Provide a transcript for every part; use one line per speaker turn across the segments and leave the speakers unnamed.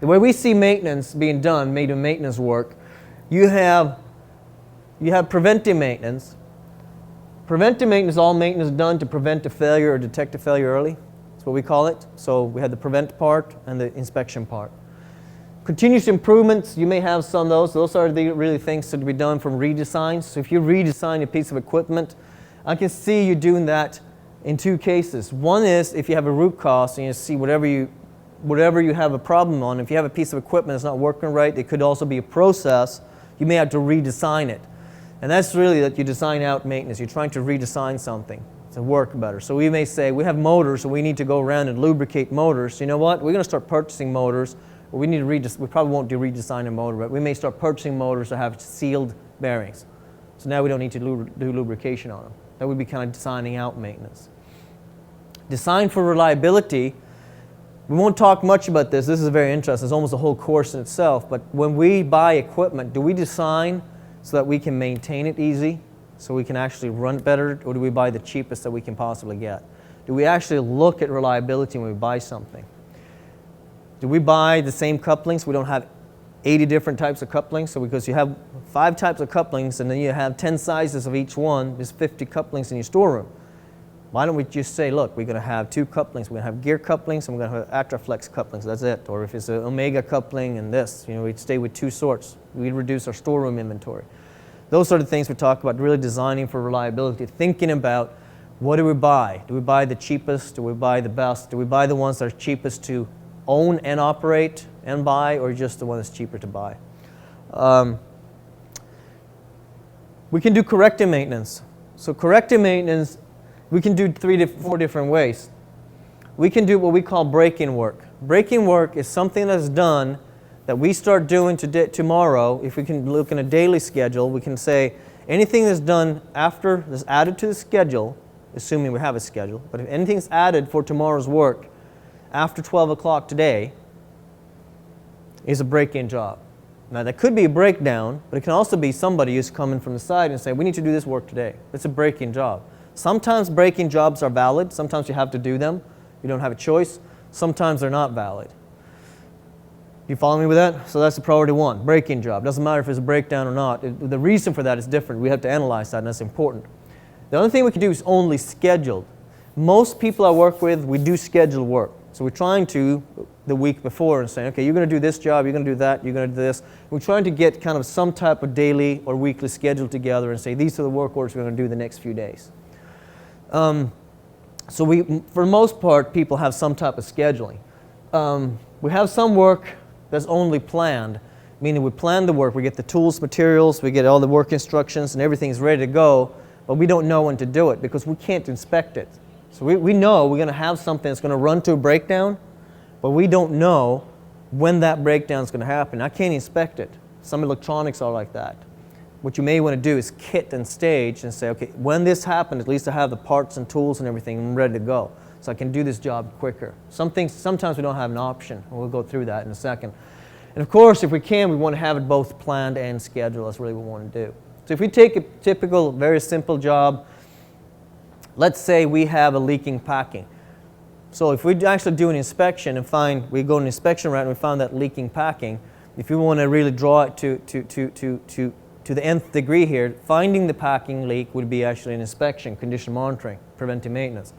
The way we see maintenance being done, maintenance work, you have preventive maintenance. Preventive maintenance is all maintenance done to prevent a failure or detect a failure early. That's what we call it. So we have the prevent part and the inspection part. Continuous improvements, you may have some of those. Those are the really things to be done from redesigns. So if you redesign a piece of equipment, I can see you doing that in two cases. One is if you have a root cause and you see whatever you have a problem on. If you have a piece of equipment that's not working right, it could also be a process. You may have to redesign it. And that's really that you design out maintenance. You're trying to redesign something to work better. So we may say, we have motors, so we need to go around and lubricate motors. You know what? We're going to start purchasing motors. We probably won't redesign a motor, but we may start purchasing motors that have sealed bearings. So now we don't need to do lubrication on them. That would be kind of designing out maintenance. Design for reliability. We won't talk much about this. This is very interesting. It's almost a whole course in itself. But when we buy equipment, do we design so that we can maintain it easy, so we can actually run it better, or do we buy the cheapest that we can possibly get? Do we actually look at reliability when we buy something? Do we buy the same couplings? We don't have 80 different types of couplings. So because you have 5 types of couplings and then you have 10 sizes of each one, there's 50 couplings in your storeroom. Why don't we just say, look, we're going to have 2 couplings. We're going to have gear couplings and we're going to have Actraflex couplings. That's it. Or if it's an Omega coupling and this, we'd stay with 2 sorts. We'd reduce our storeroom inventory. Those are the things we talk about, really designing for reliability, thinking about what do we buy? Do we buy the cheapest? Do we buy the best? Do we buy the ones that are cheapest to own and operate and buy, or just the one that's cheaper to buy? We can do corrective maintenance. So corrective maintenance, we can do 4 different ways. We can do what we call break-in work. Break-in work is something that's done that we start doing tomorrow. If we can look in a daily schedule, we can say anything that's done after, that's added to the schedule, assuming we have a schedule, but if anything's added for tomorrow's work after 12 o'clock today is a break-in job. Now that could be a breakdown, but it can also be somebody who's coming from the side and say, we need to do this work today. It's a break-in job. Sometimes break-in jobs are valid. Sometimes you have to do them. You don't have a choice. Sometimes they're not valid. You follow me with that? So that's the priority 1, break-in job. Doesn't matter if it's a breakdown or not. The reason for that is different. We have to analyze that, and that's important. The only thing we can do is only scheduled. Most people I work with, we do scheduled work. So we're trying to, the week before, and saying, okay, you're going to do this job, you're going to do that, you're going to do this. We're trying to get kind of some type of daily or weekly schedule together and say, these are the work orders we're going to do the next few days. So for the most part, people have some type of scheduling. We have some work that's only planned, meaning we plan the work, we get the tools, materials, we get all the work instructions, and everything is ready to go, but we don't know when to do it because we can't inspect it. So we know we're going to have something that's going to run to a breakdown, but we don't know when that breakdown is going to happen. I can't inspect it. Some electronics are like that. What you may want to do is kit and stage and say, okay, when this happens, at least I have the parts and tools and everything ready to go, so I can do this job quicker. Sometimes we don't have an option, and we'll go through that in a second. And of course, if we can, we want to have it both planned and scheduled. That's really what we want to do. So if we take a typical, very simple job, let's say we have a leaking packing. So if we actually do an inspection and we go an inspection route and we found that leaking packing, if we want to really draw it to the nth degree here, finding the packing leak would be actually an inspection, condition monitoring, preventive maintenance.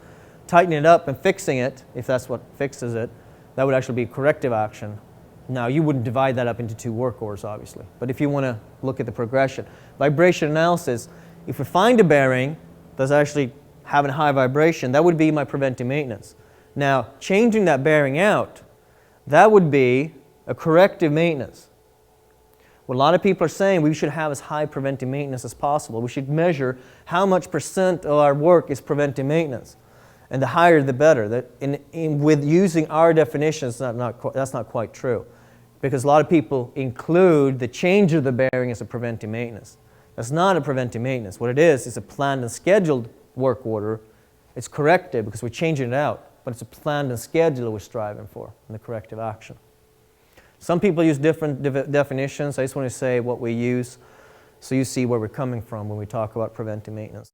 Tightening it up and fixing it, if that's what fixes it, that would actually be corrective action. Now, you wouldn't divide that up into 2 work orders, obviously. But if you want to look at the progression. Vibration analysis, if we find a bearing that's actually having a high vibration, that would be my preventive maintenance. Now, changing that bearing out, that would be a corrective maintenance. What a lot of people are saying, we should have as high preventive maintenance as possible. We should measure how much % of our work is preventive maintenance. And the higher, the better. With using our definitions, that's not quite true. Because a lot of people include the change of the bearing as a preventive maintenance. That's not a preventive maintenance. What it is a planned and scheduled work order. It's corrective because we're changing it out. But it's a planned and scheduled we're striving for in the corrective action. Some people use different definitions. I just want to say what we use so you see where we're coming from when we talk about preventive maintenance.